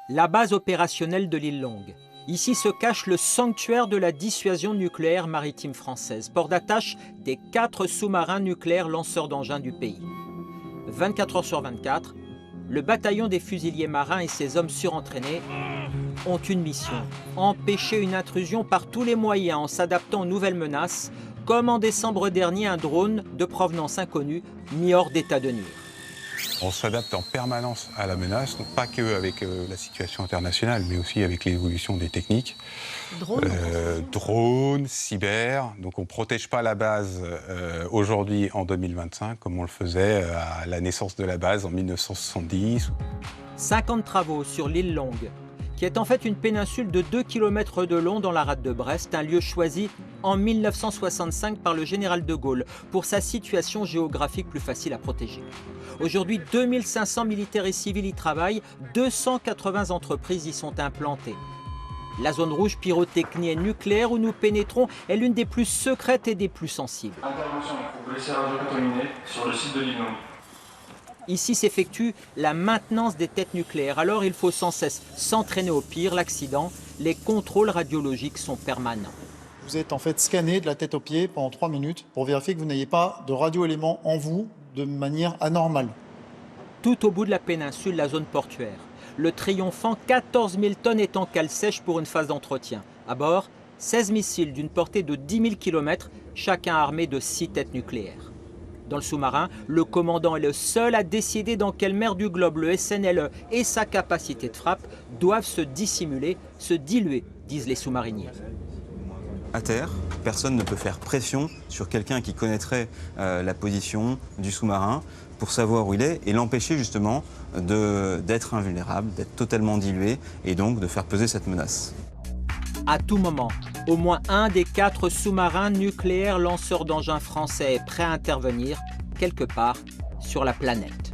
La base opérationnelle de l'île Longue. Ici se cache le sanctuaire de la dissuasion nucléaire maritime française, port d'attache des 4 sous-marins nucléaires lanceurs d'engins du pays. 24 heures sur 24, le bataillon des fusiliers marins et ses hommes surentraînés ont une mission, empêcher une intrusion par tous les moyens en s'adaptant aux nouvelles menaces, comme en décembre dernier un drone de provenance inconnue mis hors d'état de nuire. On s'adapte en permanence à la menace, donc pas qu'avec la situation internationale, mais aussi avec l'évolution des techniques. Drones, cyber, donc on ne protège pas la base aujourd'hui en 2025 comme on le faisait à la naissance de la base en 1970. 50 travaux sur l'île Longue, qui est en fait une péninsule de 2 km de long dans la rade de Brest, un lieu choisi en 1965 par le général de Gaulle pour sa situation géographique plus facile à protéger. Aujourd'hui, 2500 militaires et civils y travaillent, 280 entreprises y sont implantées. La zone rouge pyrotechnie et nucléaire où nous pénétrons est l'une des plus secrètes et des plus sensibles. Intervention pour blessés radiocontaminés sur le site de l'île Longue. Ici s'effectue la maintenance des têtes nucléaires, alors il faut sans cesse s'entraîner au pire, l'accident. Les contrôles radiologiques sont permanents. Vous êtes en fait scanné de la tête aux pieds pendant 3 minutes pour vérifier que vous n'ayez pas de radioéléments en vous de manière anormale. Tout au bout de la péninsule, la zone portuaire. Le triomphant 14 000 tonnes est en cale sèche pour une phase d'entretien. À bord, 16 missiles d'une portée de 10 000 km, chacun armé de 6 têtes nucléaires. Dans le sous-marin, le commandant est le seul à décider dans quelle mer du globe le SNLE et sa capacité de frappe doivent se dissimuler, se diluer, disent les sous-mariniers. À terre, personne ne peut faire pression sur quelqu'un qui connaîtrait la position du sous-marin pour savoir où il est et l'empêcher justement d'être invulnérable, d'être totalement dilué et donc de faire peser cette menace. À tout moment, au moins un des 4 sous-marins nucléaires lanceurs d'engins français est prêt à intervenir quelque part sur la planète.